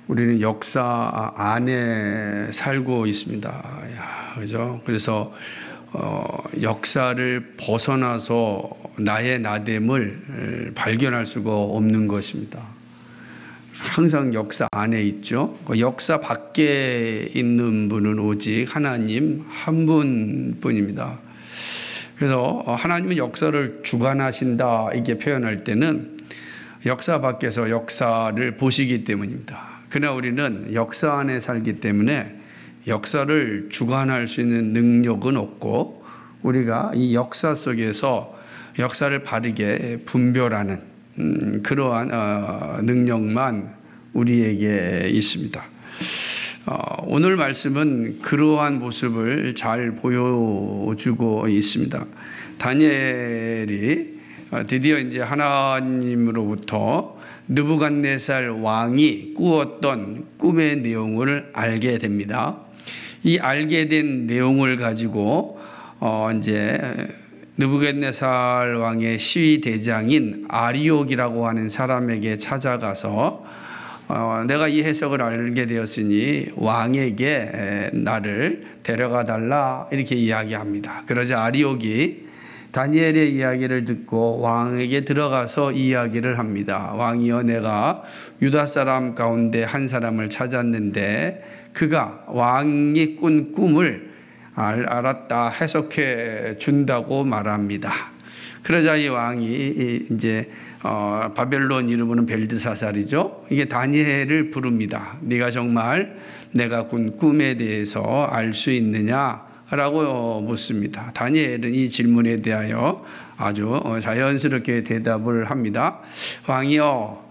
우리는 역사 안에 살고 있습니다. 야, 그죠? 그래서 역사를 벗어나서 나의 나됨을 발견할 수가 없는 것입니다. 항상 역사 안에 있죠. 역사 밖에 있는 분은 오직 하나님 한 분뿐입니다. 그래서 하나님은 역사를 주관하신다 이렇게 표현할 때는 역사 밖에서 역사를 보시기 때문입니다. 그러나 우리는 역사 안에 살기 때문에 역사를 주관할 수 있는 능력은 없고, 우리가 이 역사 속에서 역사를 바르게 분별하는 그러한 능력만 우리에게 있습니다. 오늘 말씀은 그러한 모습을 잘 보여주고 있습니다. 다니엘이 드디어 이제 하나님으로부터 느부갓네살 왕이 꾸었던 꿈의 내용을 알게 됩니다. 이 알게 된 내용을 가지고 이제 느부갓네살 왕의 시위 대장인 아리옥이라고 하는 사람에게 찾아가서 내가 이 해석을 알게 되었으니 왕에게 나를 데려가 달라 이렇게 이야기합니다. 그러자 아리옥이 다니엘의 이야기를 듣고 왕에게 들어가서 이야기를 합니다. 왕이여, 내가 유다 사람 가운데 한 사람을 찾았는데 그가 왕이 꾼 꿈을 알았다 해석해 준다고 말합니다. 그러자 이 왕이 이제 바벨론 이름으로는 벨드사살이죠. 이게 다니엘을 부릅니다. 네가 정말 내가 꾼 꿈에 대해서 알 수 있느냐? 라고 묻습니다. 다니엘은 이 질문에 대하여 아주 자연스럽게 대답을 합니다. 왕이여,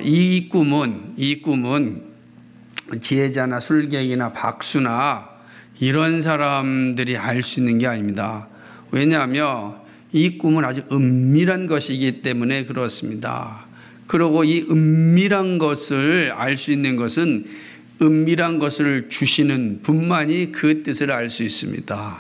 이 꿈은 지혜자나 술객이나 박수나 이런 사람들이 알 수 있는 게 아닙니다. 왜냐하면 이 꿈은 아주 은밀한 것이기 때문에 그렇습니다. 그리고 이 은밀한 것을 알 수 있는 것은 은밀한 것을 주시는 분만이 그 뜻을 알 수 있습니다.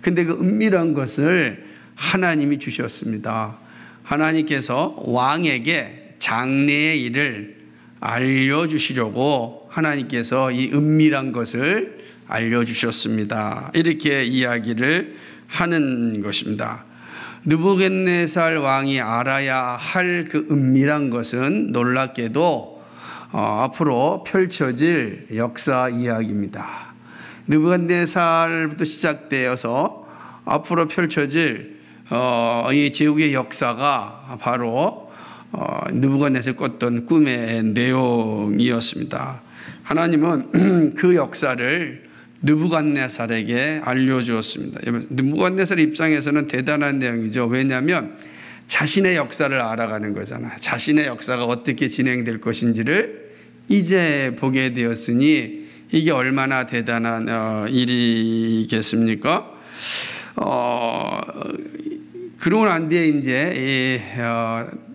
근데 그 은밀한 것을 하나님이 주셨습니다. 하나님께서 왕에게 장래의 일을 알려주시려고 하나님께서 이 은밀한 것을 알려주셨습니다. 이렇게 이야기를 하는 것입니다. 느부갓네살 왕이 알아야 할 그 은밀한 것은 놀랍게도 앞으로 펼쳐질 역사 이야기입니다. 느부갓네살부터 시작되어서 앞으로 펼쳐질 이 제국의 역사가 바로 느부갓네살 꿨던 꿈의 내용이었습니다. 하나님은 그 역사를 느부갓네살에게 알려주었습니다. 느부갓네살 입장에서는 대단한 내용이죠. 왜냐하면 자신의 역사를 알아가는 거잖아요. 자신의 역사가 어떻게 진행될 것인지를 이제 보게 되었으니 이게 얼마나 대단한 일이겠습니까? 그러고 난 뒤에 이제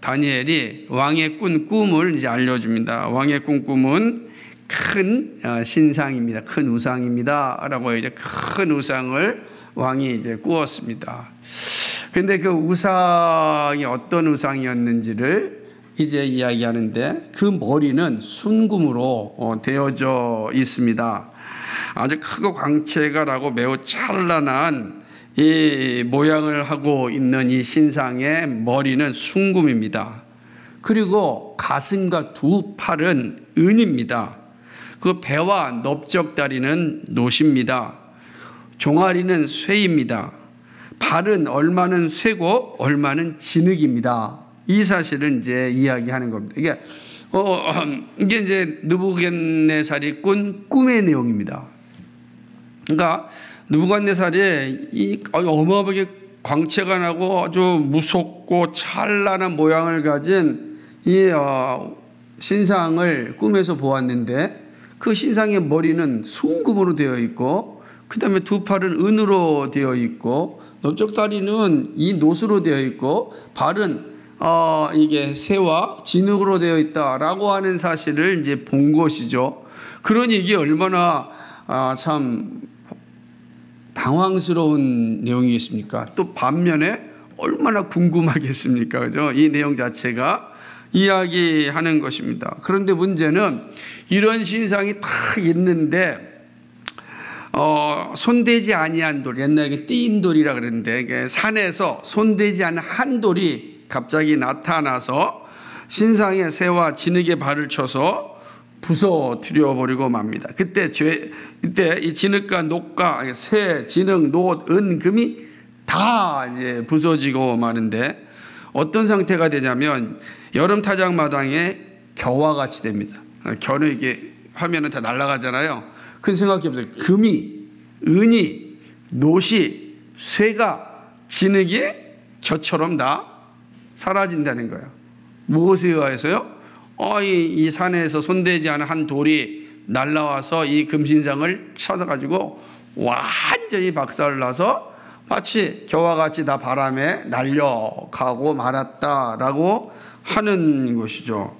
다니엘이 왕의 꾼 꿈을 이제 알려줍니다. 왕의 꾼 꿈은 큰 신상입니다. 큰 우상입니다. 라고 이제 큰 우상을 왕이 이제 꾸었습니다. 근데 그 우상이 어떤 우상이었는지를 이제 이야기하는데, 그 머리는 순금으로 되어져 있습니다. 아주 크고 광채가 나고 매우 찬란한 이 모양을 하고 있는 이 신상의 머리는 순금입니다. 그리고 가슴과 두 팔은 은입니다. 그 배와 넓적다리는 노십니다. 종아리는 쇠입니다. 발은 얼마는 쇠고 얼마는 진흙입니다. 이 사실을 이제 이야기하는 겁니다. 이게 이제 느부갓네살이 꾼 꿈의 내용입니다. 그러니까 느부갓네살이 이 어마어마하게 광채가 나고 아주 무섭고 찬란한 모양을 가진 이 신상을 꿈에서 보았는데, 그 신상의 머리는 순금으로 되어 있고, 그 다음에 두 팔은 은으로 되어 있고, 넓적다리는 이 노수로 되어 있고, 발은 이게 쇠와 진흙으로 되어 있다라고 하는 사실을 이제 본 것이죠. 그러니 이게 얼마나 참 당황스러운 내용이겠습니까? 또 반면에 얼마나 궁금하겠습니까? 그죠? 이 내용 자체가 이야기하는 것입니다. 그런데 문제는 이런 신상이 다 있는데 손대지 아니한 돌, 옛날에 띠인 돌이라 그랬는데 산에서 손대지 않은 한 돌이 갑자기 나타나서 신상의 새와 진흙에 발을 쳐서 부서뜨려 버리고 맙니다. 그때 이 진흙과 녹과 새, 진흙, 노, 은, 금이 다 이제 부서지고 마는데 어떤 상태가 되냐면 여름 타작 마당에 겨와 같이 됩니다. 겨는 이게 하면은 다 날아가잖아요. 그 생각해 보세요. 금이, 은이, 노시, 쇠가 진흙이 겨처럼 다 사라진다는 거예요. 무엇에 의해서요? 이 산에서 손대지 않은 한 돌이 날라와서 이 금신상을 찾아가지고 완전히 박살나서 마치 겨와 같이 다 바람에 날려가고 말았다라고 하는 것이죠.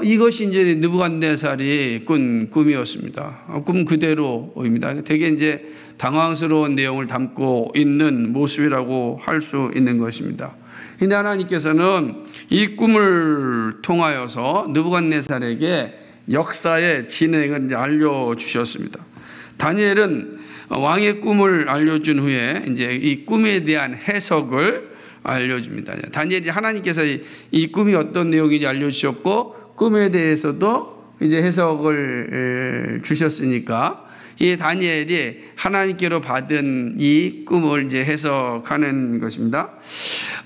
이것이 이제 느부갓네살이 꾼 꿈이었습니다. 꿈 그대로입니다. 되게 이제 당황스러운 내용을 담고 있는 모습이라고 할 수 있는 것입니다. 근데 하나님께서는 이 꿈을 통하여서 느부갓네살에게 역사의 진행을 이제 알려주셨습니다. 다니엘은 왕의 꿈을 알려준 후에 이제 이 꿈에 대한 해석을 알려줍니다. 다니엘이 하나님께서 이 꿈이 어떤 내용인지 알려주셨고 꿈에 대해서도 이제 해석을 주셨으니까 이 다니엘이 하나님께로 받은 이 꿈을 이제 해석하는 것입니다.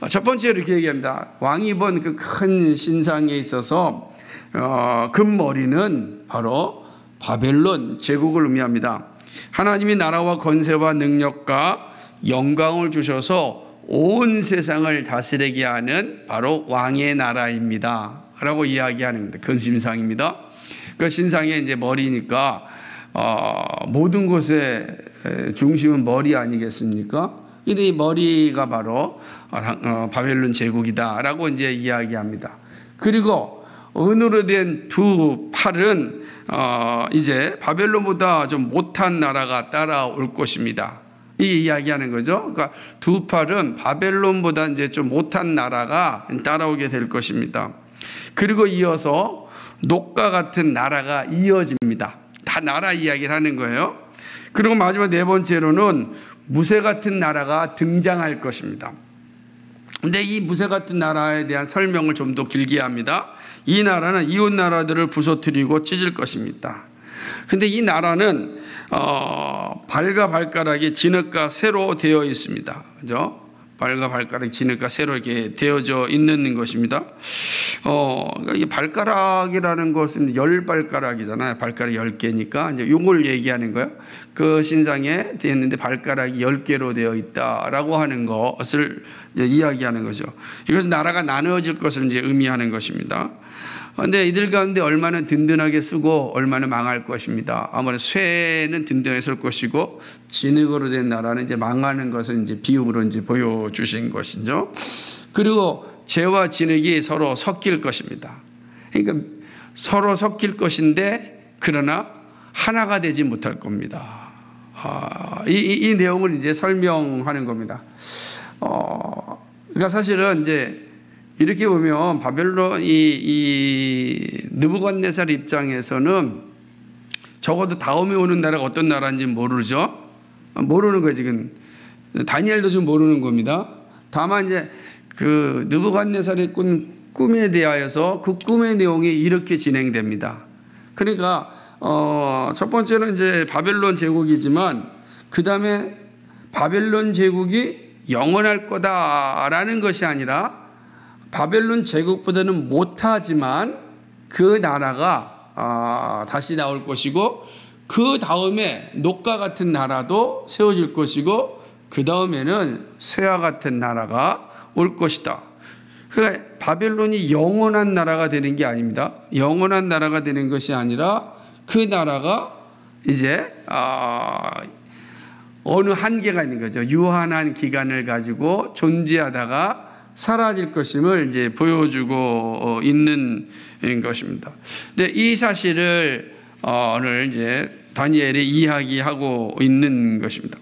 첫 번째로 이렇게 얘기합니다. 왕이 본 그 큰 신상에 있어서 금머리는 바로 바벨론 제국을 의미합니다. 하나님이 나라와 권세와 능력과 영광을 주셔서 온 세상을 다스리게 하는 바로 왕의 나라입니다. 라고 이야기하는 금신상입니다. 그 신상의 이제 머리니까 모든 것의 중심은 머리 아니겠습니까? 근데 이 머리가 바로 바벨론 제국이다라고 이제 이야기합니다. 그리고 은으로 된 두 팔은 이제 바벨론보다 좀 못한 나라가 따라올 것입니다. 이 이야기하는 거죠. 그러니까 두 팔은 바벨론보다 이제 좀 못한 나라가 따라오게 될 것입니다. 그리고 이어서 녹과 같은 나라가 이어집니다. 다 나라 이야기를 하는 거예요. 그리고 마지막 네 번째로는 무쇠 같은 나라가 등장할 것입니다. 근데 이 무쇠 같은 나라에 대한 설명을 좀 더 길게 합니다. 이 나라는 이웃 나라들을 부서뜨리고 찢을 것입니다. 근데 이 나라는 발과 발가락이 진흙과 쇠로 되어 있습니다. 그죠? 발과 발가락이 진흙과 쇠로 이렇게 되어져 있는 것입니다. 그러니까 이 발가락이라는 것은 10발가락이잖아요. 발가락 10개니까 이제 이걸 얘기하는 거예요. 그 신상에 되어 있는데 발가락이 10개로 되어 있다라고 하는 것을 이제 이야기하는 거죠. 이것은 나라가 나누어질 것을 이제 의미하는 것입니다. 그런데 이들 가운데 얼마나 든든하게 쓰고 얼마나 망할 것입니다. 아무래도 쇠는 든든하게 쓸 것이고 진흙으로 된 나라는 이제 망하는 것을 이제 비유로 이제 보여주신 것이죠. 그리고 재와 진흙이 서로 섞일 것입니다. 그러니까 서로 섞일 것인데 그러나 하나가 되지 못할 겁니다. 이 내용을 이제 설명하는 겁니다. 그러니까 사실은 이제 이렇게 보면 바벨론 이 느부갓네살 입장에서는 적어도 다음에 오는 나라가 어떤 나라인지 모르죠. 모르는 거예요 지금. 다니엘도 좀 모르는 겁니다. 다만 이제 그 느부갓네살의 꾼 꿈에 대하여서 그 꿈의 내용이 이렇게 진행됩니다. 그러니까 첫 번째는 이제 바벨론 제국이지만 그 다음에 바벨론 제국이 영원할 거다라는 것이 아니라 바벨론 제국보다는 못하지만 그 나라가 다시 나올 것이고 그 다음에 녹과 같은 나라도 세워질 것이고 그 다음에는 쇠와 같은 나라가 올 것이다. 그러니까 바벨론이 영원한 나라가 되는 게 아닙니다. 영원한 나라가 되는 것이 아니라 그 나라가 이제 어느 한계가 있는 거죠. 유한한 기간을 가지고 존재하다가 사라질 것임을 이제 보여주고 있는 것입니다. 근데 이 사실을 오늘 이제 다니엘이 이야기하고 있는 것입니다.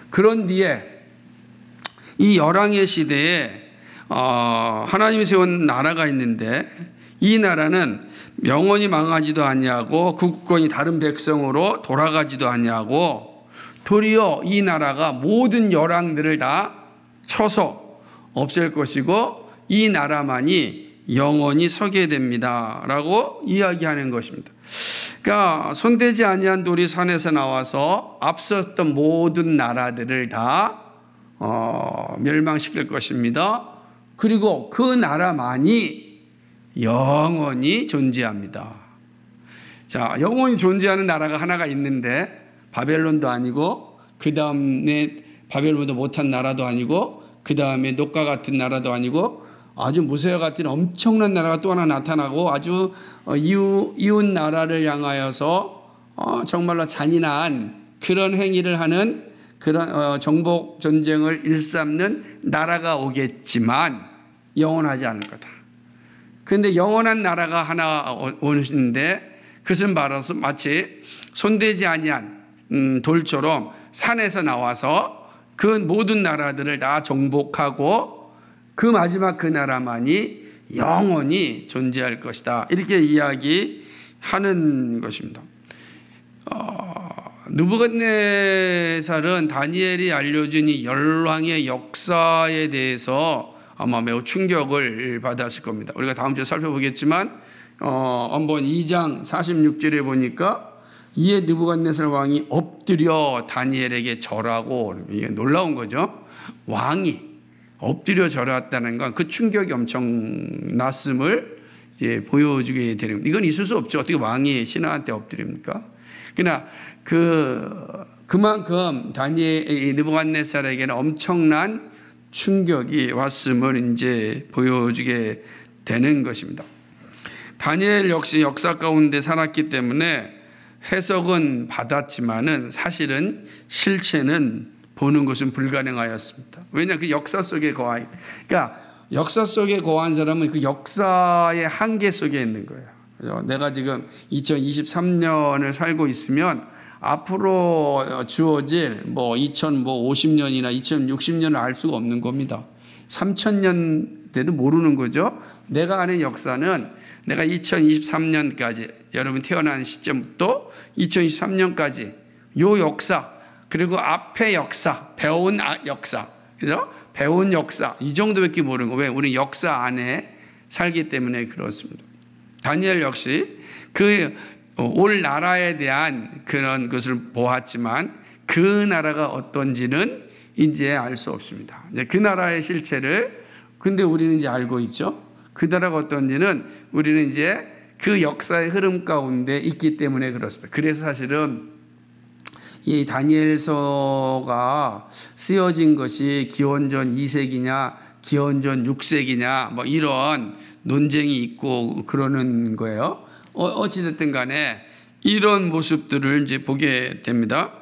그런 뒤에 이 열왕의 시대에 하나님이 세운 나라가 있는데 이 나라는 영원히 망하지도 아니하고 그 국권이 다른 백성으로 돌아가지도 아니하고 도리어 이 나라가 모든 열왕들을 다 쳐서 없앨 것이고 이 나라만이 영원히 서게 됩니다 라고 이야기하는 것입니다. 그러니까 손대지 아니한 돌이 산에서 나와서 앞섰던 모든 나라들을 다 멸망시킬 것입니다. 그리고 그 나라만이 영원히 존재합니다. 자, 영원히 존재하는 나라가 하나가 있는데 바벨론도 아니고 그 다음에 바벨론도 못한 나라도 아니고 그 다음에 녹과 같은 나라도 아니고 아주 무쇠와 같은 엄청난 나라가 또 하나 나타나고 아주 이웃 나라를 향하여서 정말로 잔인한 그런 행위를 하는 그런 정복 전쟁을 일삼는 나라가 오겠지만 영원하지 않을 거다. 그런데 영원한 나라가 하나 오는데 그것은 바로 마치 손대지 아니한 돌처럼 산에서 나와서 그 모든 나라들을 다 정복하고 그 마지막 그 나라만이 영원히 존재할 것이다. 이렇게 이야기하는 것입니다. 느부갓네살은 다니엘이 알려준 이 열왕의 역사에 대해서 아마 매우 충격을 받았을 겁니다. 우리가 다음 주에 살펴보겠지만 한번 2장 46절에 보니까 이에 느부갓네살 왕이 엎드려 다니엘에게 절하고, 이게 놀라운 거죠. 왕이 엎드려 절했다는 건 그 충격이 엄청났음을 보여주게 되는 겁니다. 이건 있을 수 없죠. 어떻게 왕이 신하한테 엎드립니까? 그러나 그만큼 다니엘 느부갓네살에게는 엄청난 충격이 왔음을 이제 보여주게 되는 것입니다. 다니엘 역시 역사 가운데 살았기 때문에 해석은 받았지만은 사실은 실체는 보는 것은 불가능하였습니다. 왜냐, 그 역사 속에 그러니까 역사 속에 거한 사람은 그 역사의 한계 속에 있는 거예요. 내가 지금 2023년을 살고 있으면 앞으로 주어질 2050년이나 2060년을 알 수가 없는 겁니다. 3000년 돼도 모르는 거죠. 내가 아는 역사는 내가 2023년까지, 여러분 태어난 시점부터 2023년까지 요 역사, 그리고 앞의 역사, 배운 역사, 그죠? 배운 역사, 이 정도밖에 모르는 거. 왜? 우리 역사 안에 살기 때문에 그렇습니다. 다니엘 역시 올 나라에 대한 그런 것을 보았지만 그 나라가 어떤지는 이제 알 수 없습니다. 그 나라의 실체를 근데 우리는 이제 알고 있죠. 그 나라가 어떤지는 우리는 이제 그 역사의 흐름 가운데 있기 때문에 그렇습니다. 그래서 사실은 이 다니엘서가 쓰여진 것이 기원전 2세기냐 기원전 6세기냐 이런 논쟁이 있고 그러는 거예요. 어찌됐든 간에 이런 모습들을 이제 보게 됩니다.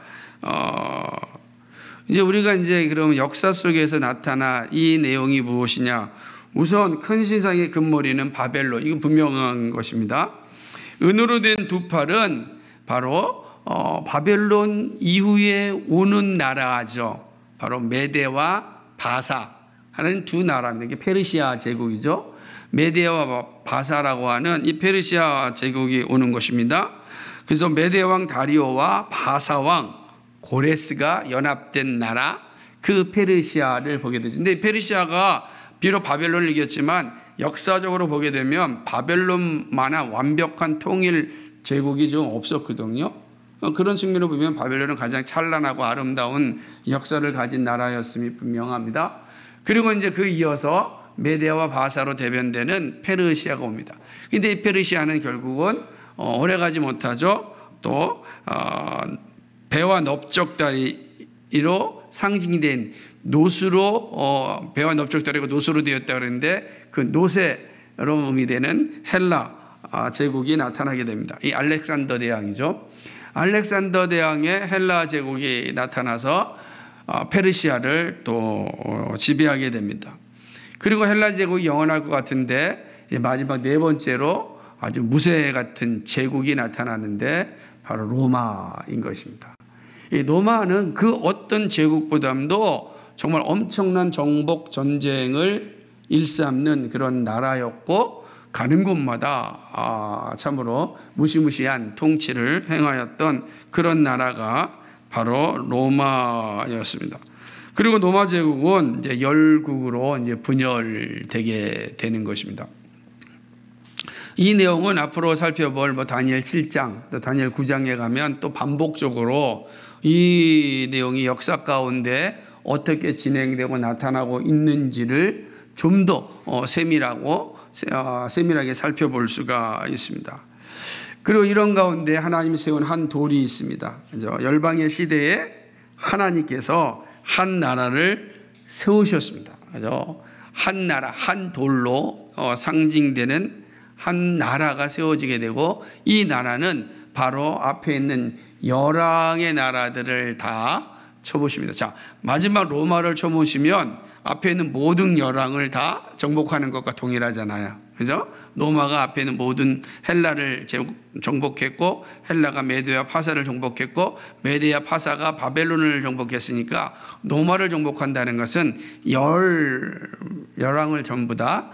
이제 우리가 이제 그럼 역사 속에서 나타나 이 내용이 무엇이냐? 우선 큰 신상의 금머리는 바벨론, 이거 분명한 것입니다. 은으로 된 두 팔은 바로 바벨론 이후에 오는 나라죠. 바로 메대와 바사 하는 두 나라입니다. 이게 페르시아 제국이죠. 메대와 바사라고 하는 이 페르시아 제국이 오는 것입니다. 그래서 메대 왕 다리오와 바사 왕 고레스가 연합된 나라, 그 페르시아를 보게 되죠. 근데 페르시아가 비록 바벨론을 이겼지만 역사적으로 보게 되면 바벨론만한 완벽한 통일 제국이 좀 없었거든요. 그런 측면으로 보면 바벨론은 가장 찬란하고 아름다운 역사를 가진 나라였음이 분명합니다. 그리고 이제 그 이어서 메대와 바사로 대변되는 페르시아가 옵니다. 근데 이 페르시아는 결국은 오래가지 못하죠. 또 배와 넓적다리로 상징된 노수로 배와 넓적다리가 노수로 되었다 그랬는데 그 노새로 의미 되는 헬라 제국이 나타나게 됩니다. 이 알렉산더 대왕이죠. 알렉산더 대왕의 헬라 제국이 나타나서 페르시아를 또 지배하게 됩니다. 그리고 헬라 제국이 영원할 것 같은데 마지막 네 번째로 아주 무쇠 같은 제국이 나타나는데 바로 로마인 것입니다. 이 로마는 그 어떤 제국보다도 정말 엄청난 정복 전쟁을 일삼는 그런 나라였고 가는 곳마다 참으로 무시무시한 통치를 행하였던 그런 나라가 바로 로마였습니다. 그리고 로마 제국은 이제 열국으로 이제 분열되게 되는 것입니다. 이 내용은 앞으로 살펴볼 다니엘 7장, 또 다니엘 9장에 가면 또 반복적으로 이 내용이 역사 가운데 어떻게 진행되고 나타나고 있는지를 좀 더 세밀하게 살펴볼 수가 있습니다. 그리고 이런 가운데 하나님이 세운 한 돌이 있습니다. 열방의 시대에 하나님께서 한 나라를 세우셨습니다. 한 나라, 한 돌로 상징되는 한 나라가 세워지게 되고, 이 나라는 바로 앞에 있는 열왕의 나라들을 다 쳐보십니다. 자, 마지막 로마를 쳐보시면 앞에 있는 모든 열왕을 다 정복하는 것과 동일하잖아요. 그죠? 로마가 앞에 있는 모든 헬라를 정복했고, 헬라가 메데와 파사를 정복했고, 메데와 파사가 바벨론을 정복했으니까 로마를 정복한다는 것은 열왕을 전부 다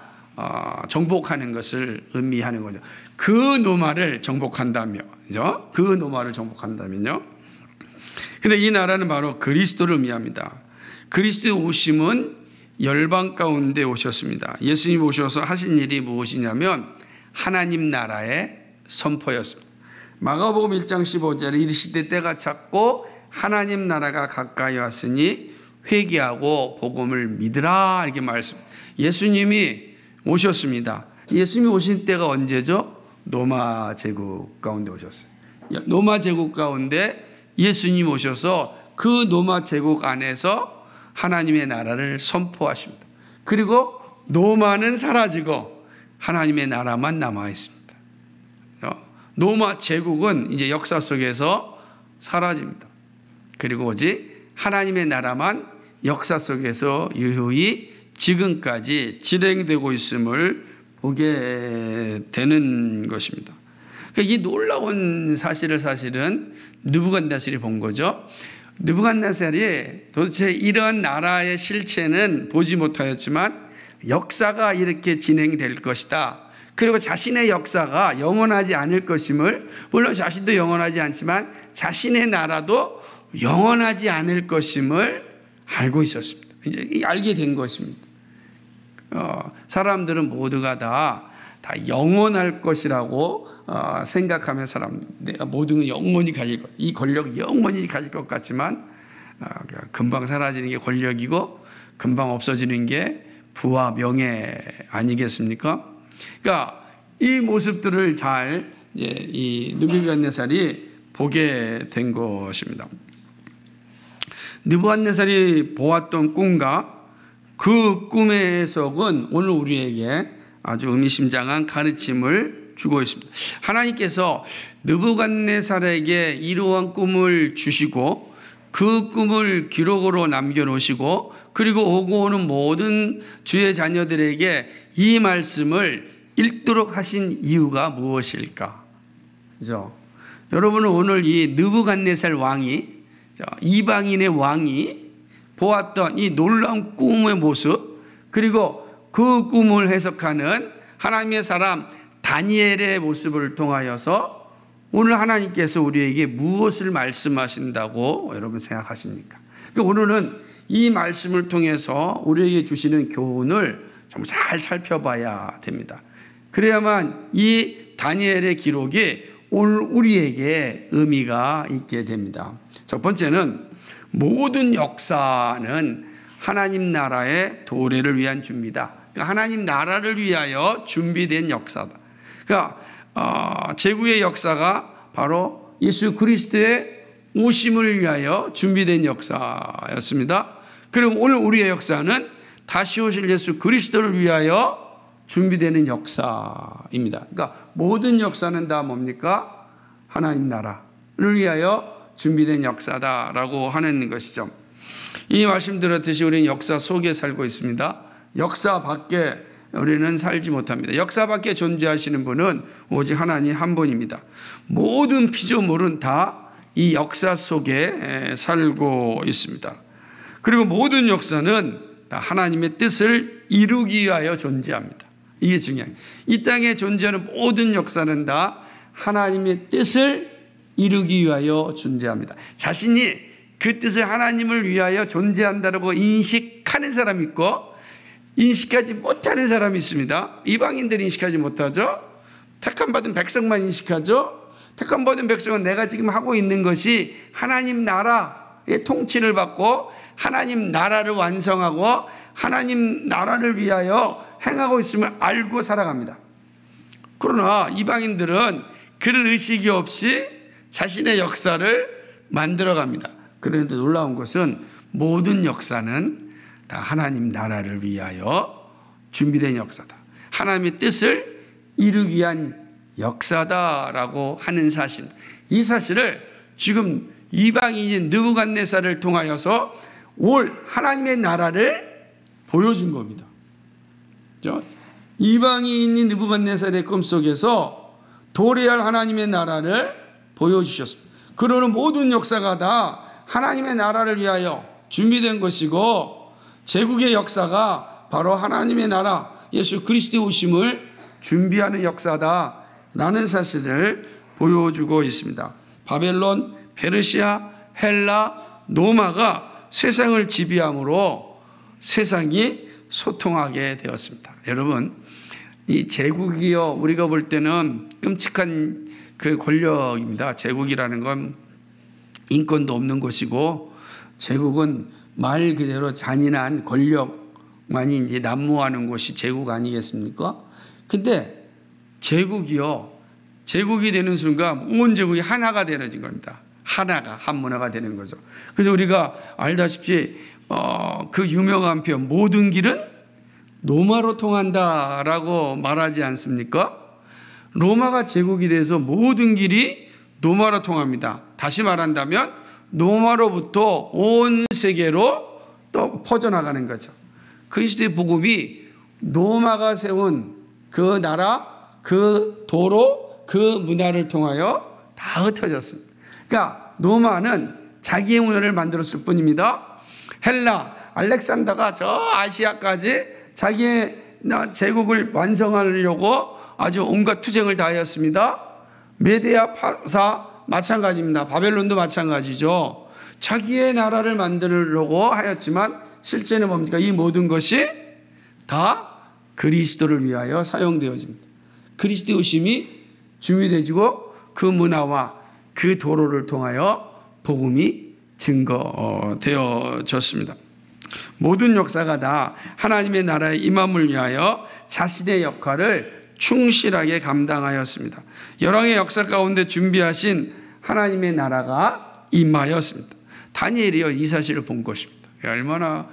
정복하는 것을 의미하는 거죠. 그 로마를 정복한다며, 그죠? 그 로마를 정복한다면요. 근데 이 나라는 바로 그리스도를 의미합니다. 그리스도의 오심은 열방 가운데 오셨습니다. 예수님 오셔서 하신 일이 무엇이냐면 하나님 나라의 선포였습니다. 마가복음 1장 15절에 이르시되 때가 찼고 하나님 나라가 가까이 왔으니 회개하고 복음을 믿으라, 이렇게 말씀. 예수님이 오셨습니다. 예수님이 오신 때가 언제죠? 로마 제국 가운데 오셨어요. 로마 제국 가운데 예수님 오셔서 그 로마 제국 안에서 하나님의 나라를 선포하십니다. 그리고 로마는 사라지고 하나님의 나라만 남아 있습니다. 로마 제국은 이제 역사 속에서 사라집니다. 그리고 오직 하나님의 나라만 역사 속에서 유효히 지금까지 진행되고 있음을 보게 되는 것입니다. 이 놀라운 사실을 사실은 느부갓네살이 본 거죠. 느부갓네살이 도대체 이런 나라의 실체는 보지 못하였지만 역사가 이렇게 진행될 것이다. 그리고 자신의 역사가 영원하지 않을 것임을, 물론 자신도 영원하지 않지만 자신의 나라도 영원하지 않을 것임을 알고 있었습니다. 이제 알게 된 것입니다. 사람들은 모두가 다 영원할 것이라고 생각하면 내가 모든 걸 영원히 가질 것, 이 권력 영원히 가질 것 같지만 금방 사라지는 게 권력이고 금방 없어지는 게 부와 명예 아니겠습니까? 그러니까 이 모습들을 잘 이 느부갓네살이 보게 된 것입니다. 느부갓네살이 보았던 꿈과 그 꿈의 해석은 오늘 우리에게 아주 의미심장한 가르침을 주고 있습니다. 하나님께서 느부갓네살에게 이러한 꿈을 주시고 그 꿈을 기록으로 남겨놓으시고 그리고 오고 오는 모든 주의 자녀들에게 이 말씀을 읽도록 하신 이유가 무엇일까? 그죠? 여러분은 오늘 이 느부갓네살 왕이, 이방인의 왕이 보았던 이 놀라운 꿈의 모습, 그리고 그 꿈을 해석하는 하나님의 사람 다니엘의 모습을 통하여서 오늘 하나님께서 우리에게 무엇을 말씀하신다고 여러분 생각하십니까? 그러니까 오늘은 이 말씀을 통해서 우리에게 주시는 교훈을 좀 잘 살펴봐야 됩니다. 그래야만 이 다니엘의 기록이 오늘 우리에게 의미가 있게 됩니다. 첫 번째는 모든 역사는 하나님 나라의 도래를 위한 준비다. 하나님 나라를 위하여 준비된 역사다. 그러니까 제국의 역사가 바로 예수 그리스도의 오심을 위하여 준비된 역사였습니다. 그리고 오늘 우리의 역사는 다시 오실 예수 그리스도를 위하여 준비되는 역사입니다. 그러니까 모든 역사는 다 뭡니까? 하나님 나라를 위하여 준비된 역사다라고 하는 것이죠. 이 말씀 들었듯이 우리는 역사 속에 살고 있습니다. 역사 밖에 우리는 살지 못합니다. 역사 밖에 존재하시는 분은 오직 하나님 한 분입니다. 모든 피조물은 다 이 역사 속에 살고 있습니다. 그리고 모든 역사는 다 하나님의 뜻을 이루기 위하여 존재합니다. 이게 중요해요. 이 땅에 존재하는 모든 역사는 다 하나님의 뜻을 이루기 위하여 존재합니다. 자신이 그 뜻을 하나님을 위하여 존재한다고 인식하는 사람이 있고 인식하지 못하는 사람이 있습니다. 이방인들이 인식하지 못하죠. 택함받은 백성만 인식하죠. 택함받은 백성은 내가 지금 하고 있는 것이 하나님 나라의 통치를 받고 하나님 나라를 완성하고 하나님 나라를 위하여 행하고 있음을 알고 살아갑니다. 그러나 이방인들은 그런 의식이 없이 자신의 역사를 만들어갑니다. 그런데 놀라운 것은 모든 역사는 다 하나님 나라를 위하여 준비된 역사다. 하나님의 뜻을 이루기 위한 역사다라고 하는 사실. 이 사실을 지금 이방인인 느부갓네살을 통하여서 올 하나님의 나라를 보여준 겁니다. 이방인인 느부갓네살의 꿈속에서 도래할 하나님의 나라를 보여주셨습니다. 그러는 모든 역사가 다 하나님의 나라를 위하여 준비된 것이고 제국의 역사가 바로 하나님의 나라 예수 그리스도의 오심을 준비하는 역사다라는 사실을 보여주고 있습니다. 바벨론, 페르시아, 헬라, 로마가 세상을 지배함으로 세상이 소통하게 되었습니다. 여러분, 이 제국이요, 우리가 볼 때는 끔찍한 그 권력입니다. 제국이라는 건 인권도 없는 것이고, 제국은 말 그대로 잔인한 권력만이 이제 난무하는 곳이 제국 아니겠습니까? 근데 제국이요, 제국이 되는 순간 온 제국이 하나가 되어진 겁니다. 하나가, 한 문화가 되는 거죠. 그래서 우리가 알다시피 그 유명한 표현, 모든 길은 로마로 통한다라고 말하지 않습니까? 로마가 제국이 돼서 모든 길이 로마로 통합니다. 다시 말한다면 로마로부터 온 세계로 또 퍼져나가는 거죠. 그리스도의 복음이 로마가 세운 그 나라, 그 도로, 그 문화를 통하여 다 흩어졌습니다. 그러니까 로마는 자기의 문화를 만들었을 뿐입니다. 헬라, 알렉산더가 저 아시아까지 자기의 제국을 완성하려고 아주 온갖 투쟁을 다하였습니다. 메데아 파사 마찬가지입니다. 바벨론도 마찬가지죠. 자기의 나라를 만들려고 하였지만 실제는 뭡니까? 이 모든 것이 다 그리스도를 위하여 사용되어집니다. 그리스도의 오심이 준비되어지고 그 문화와 그 도로를 통하여 복음이 증거되어졌습니다. 모든 역사가 다 하나님의 나라의 임함을 위하여 자신의 역할을 충실하게 감당하였습니다. 열왕의 역사 가운데 준비하신 하나님의 나라가 임하였습니다. 다니엘이요, 이 사실을 본 것입니다. 얼마나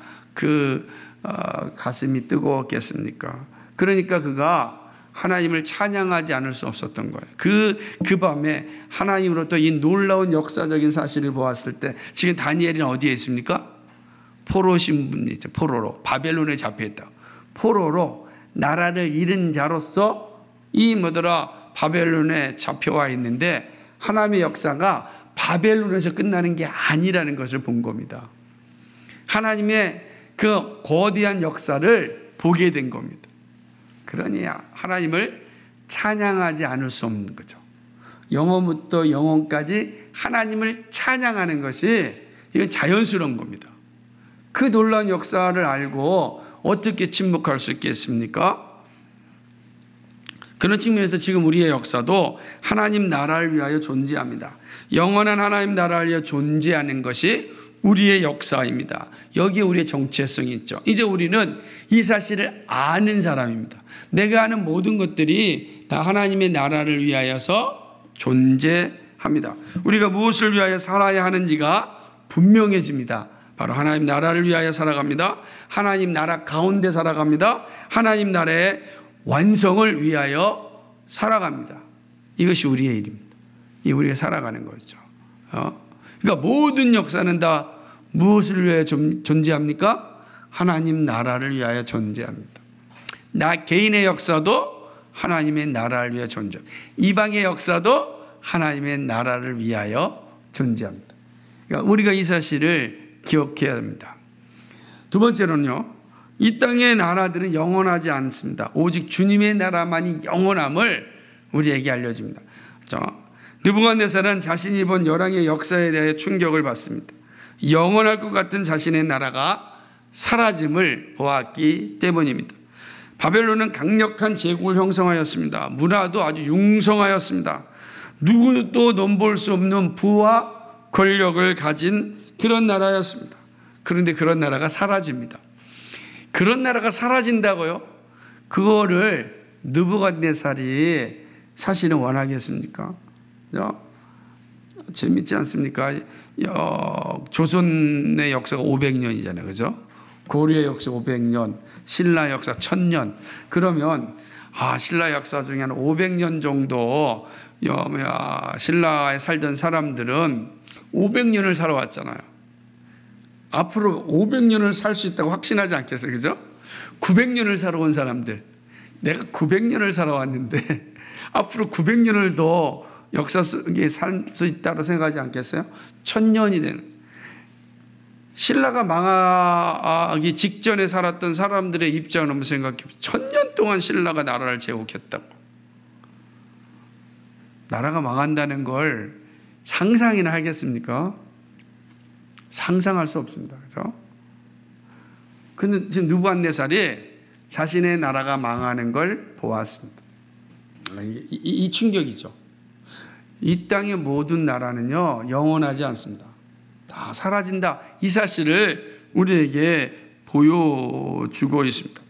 가슴이 뜨거웠겠습니까? 그러니까 그가 하나님을 찬양하지 않을 수 없었던 거예요. 그 밤에 하나님으로부터 이 놀라운 역사적인 사실을 보았을 때 지금 다니엘은 어디에 있습니까? 포로 신분이죠. 포로로 바벨론에 잡혀있다. 포로로 나라를 잃은 자로서 이 바벨론에 잡혀와 있는데 하나님의 역사가 바벨론에서 끝나는 게 아니라는 것을 본 겁니다. 하나님의 그 거대한 역사를 보게 된 겁니다. 그러니 하나님을 찬양하지 않을 수 없는 거죠. 영원부터 영원까지 하나님을 찬양하는 것이 이건 자연스러운 겁니다. 그 놀라운 역사를 알고 어떻게 침묵할 수 있겠습니까? 그런 측면에서 지금 우리의 역사도 하나님 나라를 위하여 존재합니다. 영원한 하나님 나라를 위하여 존재하는 것이 우리의 역사입니다. 여기에 우리의 정체성이 있죠. 이제 우리는 이 사실을 아는 사람입니다. 내가 아는 모든 것들이 다 하나님의 나라를 위하여서 존재합니다. 우리가 무엇을 위하여 살아야 하는지가 분명해집니다. 바로 하나님 나라를 위하여 살아갑니다. 하나님 나라 가운데 살아갑니다. 하나님 나라의 완성을 위하여 살아갑니다. 이것이 우리의 일입니다. 이 우리가 살아가는 거죠. 그러니까 모든 역사는 다 무엇을 위하여 존재합니까? 하나님 나라를 위하여 존재합니다. 나 개인의 역사도 하나님의 나라를 위하여 존재합니다. 이방의 역사도 하나님의 나라를 위하여 존재합니다. 그러니까 우리가 이 사실을 기억해야 합니다. 두 번째로는요, 이 땅의 나라들은 영원하지 않습니다. 오직 주님의 나라만이 영원함을 우리에게 알려줍니다. 느부갓네살은 자신이 본 열왕의 역사에 대해 충격을 받습니다. 영원할 것 같은 자신의 나라가 사라짐을 보았기 때문입니다. 바벨론은 강력한 제국을 형성하였습니다. 문화도 아주 융성하였습니다. 누구도 넘볼 수 없는 부와 권력을 가진 그런 나라였습니다. 그런데 그런 나라가 사라집니다. 그런 나라가 사라진다고요? 그거를 느부갓네살이 사실은 원하겠습니까? 재밌지 않습니까? 조선의 역사가 500년이잖아요. 그죠? 고려의 역사 500년, 신라 역사 1000년. 그러면 신라 역사 중에 한 500년 정도 신라에 살던 사람들은 500년을 살아왔잖아요. 앞으로 500년을 살 수 있다고 확신하지 않겠어요? 그죠? 900년을 살아온 사람들. 내가 900년을 살아왔는데 앞으로 900년을 더 역사 속에 살 수 있다고 생각하지 않겠어요? 1000년이 되는. 신라가 망하기 직전에 살았던 사람들의 입장을 한번 생각해 보세요. 1000년 동안 신라가 나라를 제국했다고. 나라가 망한다는 걸 상상이나 하겠습니까? 상상할 수 없습니다. 그죠? 근데 지금 느부갓네살이 자신의 나라가 망하는 걸 보았습니다. 이 충격이죠. 이 땅의 모든 나라는요, 영원하지 않습니다. 다 사라진다. 이 사실을 우리에게 보여주고 있습니다.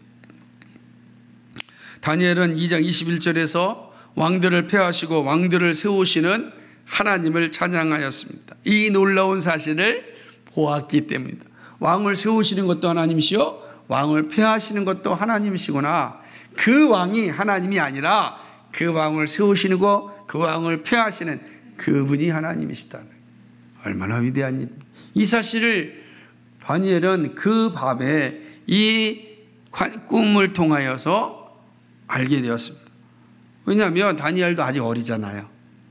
다니엘은 2장 21절에서 왕들을 폐하시고 왕들을 세우시는 하나님을 찬양하였습니다. 이 놀라운 사실을 보았기 때문입니다. 왕을 세우시는 것도 하나님이시요, 왕을 폐하시는 것도 하나님이시구나. 그 왕이 하나님이 아니라 그 왕을 세우시는 거, 그 왕을 폐하시는 그분이 하나님이시다. 얼마나 위대한 일. 이 사실을 다니엘은 그 밤에 이 꿈을 통하여서 알게 되었습니다. 왜냐하면 다니엘도 아직 어리잖아요.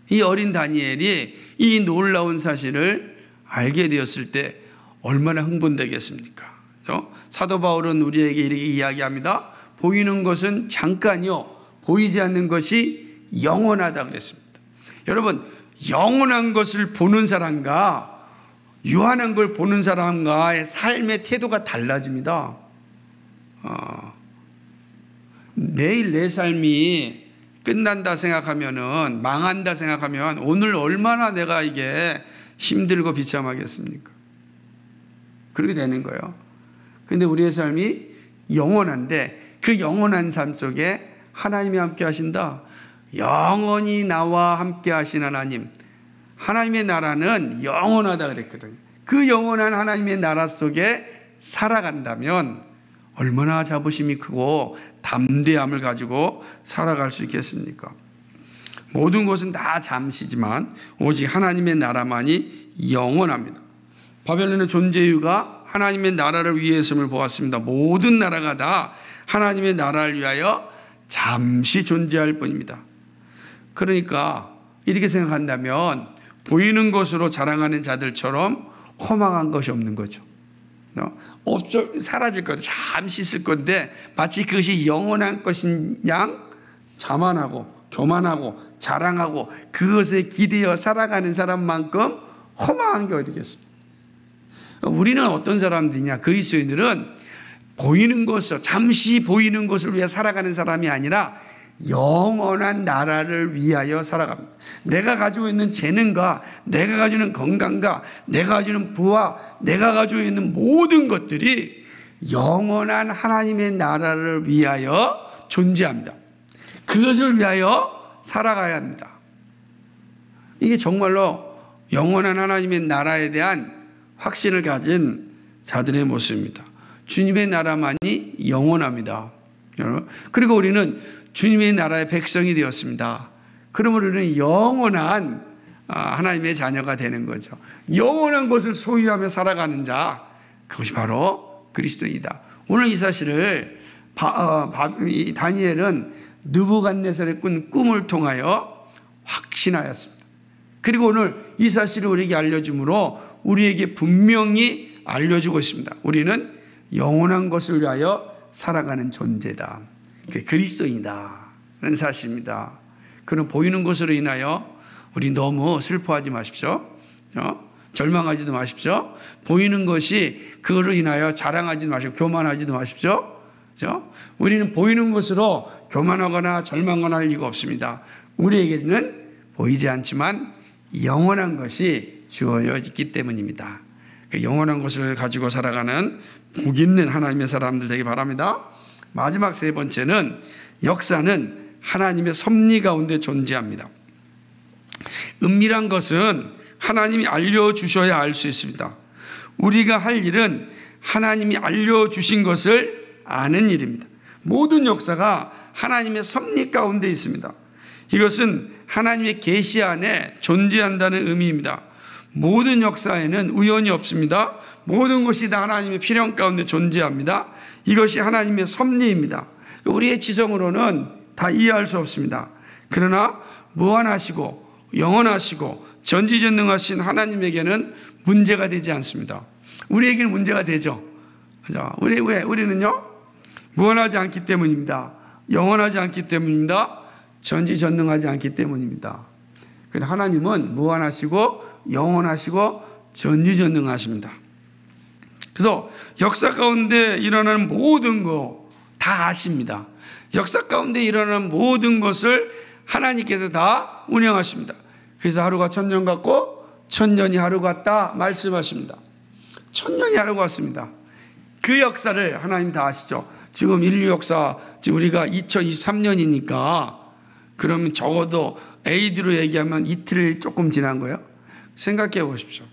이 어린 다니엘이 이 놀라운 사실을 알게 되었을 때 얼마나 흥분되겠습니까? 사도 바울은 우리에게 이렇게 이야기합니다. 보이는 것은 잠깐이요, 보이지 않는 것이 영원하다 그랬습니다. 여러분, 영원한 것을 보는 사람과 유한한 걸 보는 사람과의 삶의 태도가 달라집니다. 내일 내 삶이 끝난다 생각하면은, 망한다 생각하면 오늘 얼마나 내가 이게 힘들고 비참하겠습니까? 그렇게 되는 거예요. 근데 우리의 삶이 영원한데 그 영원한 삶 속에 하나님이 함께 하신다. 영원히 나와 함께 하신 하나님. 하나님의 나라는 영원하다 그랬거든요. 그 영원한 하나님의 나라 속에 살아간다면 얼마나 자부심이 크고 담대함을 가지고 살아갈 수 있겠습니까? 모든 것은 다 잠시지만 오직 하나님의 나라만이 영원합니다. 바벨론의 존재 이유가 하나님의 나라를 위해서를 보았습니다. 모든 나라가 다 하나님의 나라를 위하여 잠시 존재할 뿐입니다. 그러니까 이렇게 생각한다면 보이는 것으로 자랑하는 자들처럼 허망한 것이 없는 거죠. 사라질 것, 잠시 있을 건데 마치 그것이 영원한 것인 양 자만하고 교만하고 자랑하고 그것에 기대어 살아가는 사람만큼 허망한 게 어디겠습니까? 우리는 어떤 사람들이냐? 그리스도인들은 보이는 것을, 잠시 보이는 것을 위해 살아가는 사람이 아니라 영원한 나라를 위하여 살아갑니다. 내가 가지고 있는 재능과 내가 가지고 있는 건강과 내가 가지고 있는 부와 내가 가지고 있는 모든 것들이 영원한 하나님의 나라를 위하여 존재합니다. 그것을 위하여 살아가야 합니다. 이게 정말로 영원한 하나님의 나라에 대한 확신을 가진 자들의 모습입니다. 주님의 나라만이 영원합니다. 그리고 우리는 주님의 나라의 백성이 되었습니다. 그러면 우리는 영원한 하나님의 자녀가 되는 거죠. 영원한 것을 소유하며 살아가는 자, 그것이 바로 그리스도이다. 오늘 이 사실을 다니엘은 느부갓네살의 꾼 꿈을 통하여 확신하였습니다. 그리고 오늘 이 사실을 우리에게 알려주므로 우리에게 분명히 알려주고 있습니다. 우리는 영원한 것을 위하여 살아가는 존재다. 그게 그리스도인이다 라는 사실입니다. 그런 보이는 것으로 인하여 우리 너무 슬퍼하지 마십시오. 절망하지도 마십시오. 보이는 것이 그거로 인하여 자랑하지도 마시고 교만하지도 마십시오. 그렇죠? 우리는 보이는 것으로 교만하거나 절망하거나 할 이유가 없습니다. 우리에게는 보이지 않지만 영원한 것이 주어졌기 때문입니다. 그 영원한 것을 가지고 살아가는 복 있는 하나님의 사람들 되기 바랍니다. 마지막 세 번째는 역사는 하나님의 섭리 가운데 존재합니다. 은밀한 것은 하나님이 알려주셔야 알 수 있습니다. 우리가 할 일은 하나님이 알려주신 것을 아는 일입니다. 모든 역사가 하나님의 섭리 가운데 있습니다. 이것은 하나님의 계시 안에 존재한다는 의미입니다. 모든 역사에는 우연이 없습니다. 모든 것이 다 하나님의 필연 가운데 존재합니다. 이것이 하나님의 섭리입니다. 우리의 지성으로는 다 이해할 수 없습니다. 그러나 무한하시고 영원하시고 전지전능하신 하나님에게는 문제가 되지 않습니다. 우리에게는 문제가 되죠. 우리는요, 무한하지 않기 때문입니다. 영원하지 않기 때문입니다. 전지전능하지 않기 때문입니다. 그러나 하나님은 무한하시고 영원하시고 전지전능하십니다. 그래서 역사 가운데 일어나는 모든 거 다 아십니다. 역사 가운데 일어나는 모든 것을 하나님께서 다 운영하십니다. 그래서 하루가 천년 같고 천년이 하루 같다 말씀하십니다. 천년이 하루 같습니다. 그 역사를 하나님 다 아시죠. 지금 인류 역사, 지금 우리가 2023년이니까 그러면 적어도 AD로 얘기하면 이틀 조금 지난 거예요. 생각해 보십시오.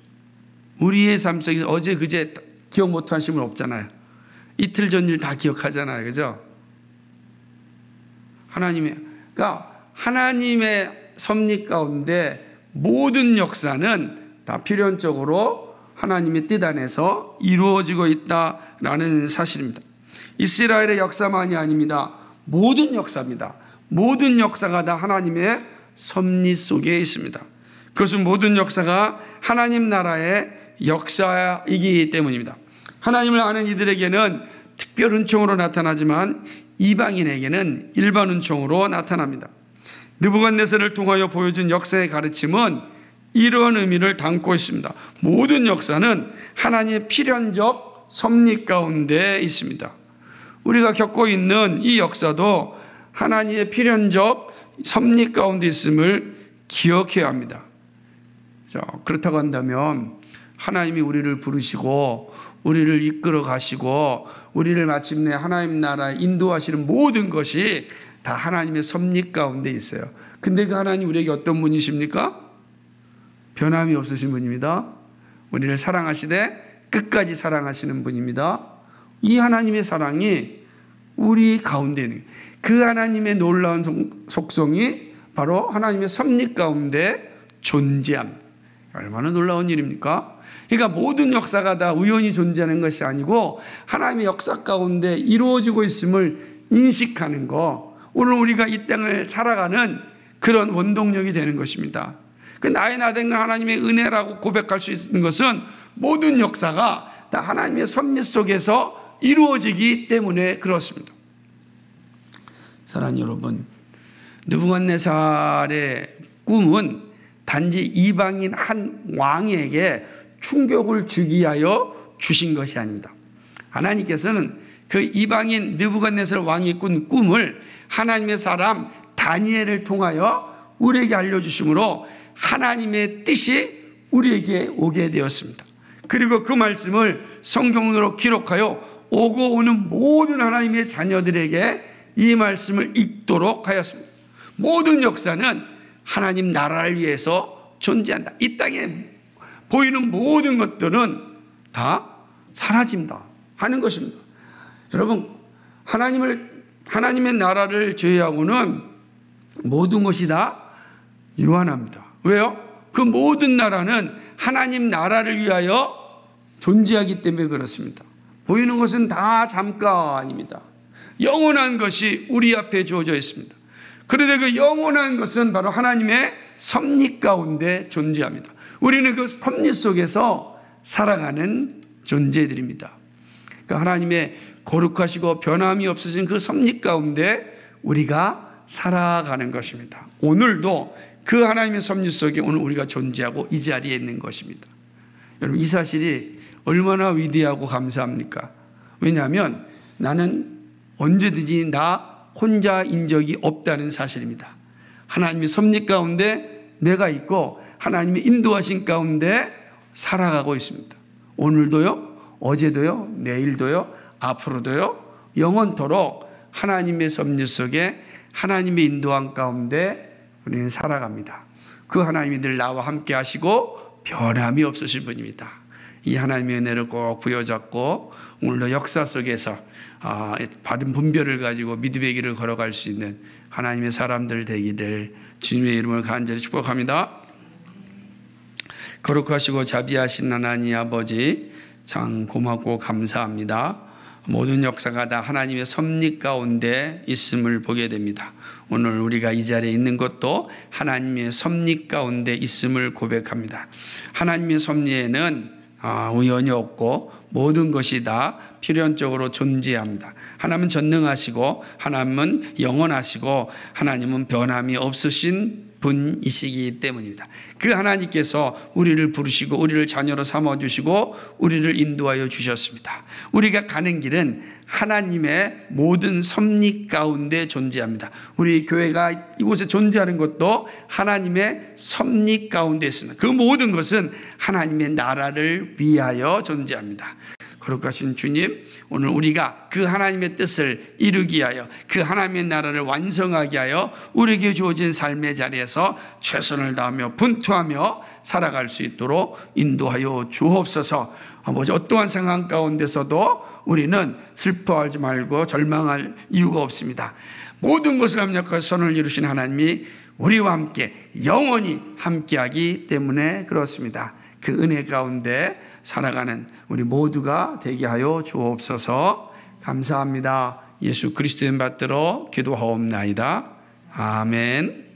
우리의 삶 속에서 어제 그제 기억 못하신 분 없잖아요. 이틀 전 일 다 기억하잖아요. 그죠? 그러니까 하나님의 섭리 가운데 모든 역사는 다 필연적으로 하나님의 뜻 안에서 이루어지고 있다라는 사실입니다. 이스라엘의 역사만이 아닙니다. 모든 역사입니다. 모든 역사가 다 하나님의 섭리 속에 있습니다. 그것은 모든 역사가 하나님 나라의 역사이기 때문입니다. 하나님을 아는 이들에게는 특별 은총으로 나타나지만 이방인에게는 일반 은총으로 나타납니다. 느부갓네살을 통하여 보여준 역사의 가르침은 이런 의미를 담고 있습니다. 모든 역사는 하나님의 필연적 섭리 가운데 있습니다. 우리가 겪고 있는 이 역사도 하나님의 필연적 섭리 가운데 있음을 기억해야 합니다. 그렇다고 한다면 하나님이 우리를 부르시고 우리를 이끌어 가시고 우리를 마침내 하나님 나라에 인도하시는 모든 것이 다 하나님의 섭리 가운데 있어요. 근데 그 하나님 우리에게 어떤 분이십니까? 변함이 없으신 분입니다. 우리를 사랑하시되 끝까지 사랑하시는 분입니다. 이 하나님의 사랑이 우리 가운데 있는 그 하나님의 놀라운 속성이 바로 하나님의 섭리 가운데 존재함. 얼마나 놀라운 일입니까? 그러니까 모든 역사가 다 우연히 존재하는 것이 아니고 하나님의 역사 가운데 이루어지고 있음을 인식하는 거, 오늘 우리가 이 땅을 살아가는 그런 원동력이 되는 것입니다. 그 나의 나된 하나님의 은혜라고 고백할 수 있는 것은 모든 역사가 다 하나님의 섭리 속에서 이루어지기 때문에 그렇습니다. 사랑하는 여러분, 느부갓네살의 꿈은 단지 이방인 한 왕에게 충격을 주기 위하여 주신 것이 아닙니다. 하나님께서는 그 이방인 느부갓네살 왕이 꾼 꿈을 하나님의 사람 다니엘을 통하여 우리에게 알려주심으로 하나님의 뜻이 우리에게 오게 되었습니다. 그리고 그 말씀을 성경으로 기록하여 오고 오는 모든 하나님의 자녀들에게 이 말씀을 읽도록 하였습니다. 모든 역사는 하나님 나라를 위해서 존재한다. 이 땅에 보이는 모든 것들은 다 사라진다 하는 것입니다. 여러분, 하나님의 나라를 제외하고는 모든 것이 다 유한합니다. 왜요? 그 모든 나라는 하나님 나라를 위하여 존재하기 때문에 그렇습니다. 보이는 것은 다 잠깐입니다. 영원한 것이 우리 앞에 주어져 있습니다. 그런데 그 영원한 것은 바로 하나님의 섭리 가운데 존재합니다. 우리는 그 섭리 속에서 살아가는 존재들입니다. 그 하나님의 거룩하시고 변함이 없으신 그 섭리 가운데 우리가 살아가는 것입니다. 오늘도 그 하나님의 섭리 속에 오늘 우리가 존재하고 이 자리에 있는 것입니다. 여러분, 이 사실이 얼마나 위대하고 감사합니까? 왜냐하면 나는 언제든지 나 혼자인 적이 없다는 사실입니다. 하나님의 섭리 가운데 내가 있고 하나님의 인도하신 가운데 살아가고 있습니다. 오늘도요, 어제도요, 내일도요, 앞으로도요, 영원토록 하나님의 섭리 속에 하나님의 인도함 가운데 우리는 살아갑니다. 그 하나님이 늘 나와 함께 하시고 변함이 없으신 분입니다. 이 하나님의 은혜를 꼭 부여잡고 오늘도 역사 속에서 바른 분별을 가지고 믿음의 길을 걸어갈 수 있는 하나님의 사람들 되기를 주님의 이름을 간절히 축복합니다. 거룩하시고 자비하신 하나님 아버지, 참 고맙고 감사합니다. 모든 역사가 다 하나님의 섭리 가운데 있음을 보게 됩니다. 오늘 우리가 이 자리에 있는 것도 하나님의 섭리 가운데 있음을 고백합니다. 하나님의 섭리에는 우연이 없고 모든 것이 다 필연적으로 존재합니다. 하나님은 전능하시고 하나님은 영원하시고 하나님은 변함이 없으신 분이시기 때문입니다. 그 하나님께서 우리를 부르시고 우리를 자녀로 삼아주시고 우리를 인도하여 주셨습니다. 우리가 가는 길은 하나님의 모든 섭리 가운데 존재합니다. 우리 교회가 이곳에 존재하는 것도 하나님의 섭리 가운데 있습니다. 그 모든 것은 하나님의 나라를 위하여 존재합니다. 거룩하신 주님, 오늘 우리가 그 하나님의 뜻을 이루기 위하여 그 하나님의 나라를 완성하게 하여 우리에게 주어진 삶의 자리에서 최선을 다하며 분투하며 살아갈 수 있도록 인도하여 주옵소서. 아버지, 어떠한 상황 가운데서도 우리는 슬퍼하지 말고 절망할 이유가 없습니다. 모든 것을 합력하여 선을 이루신 하나님이 우리와 함께 영원히 함께하기 때문에 그렇습니다. 그 은혜 가운데 살아가는 우리 모두가 되게 하여 주옵소서. 감사합니다. 예수 그리스도의 받들어 기도하옵나이다. 아멘.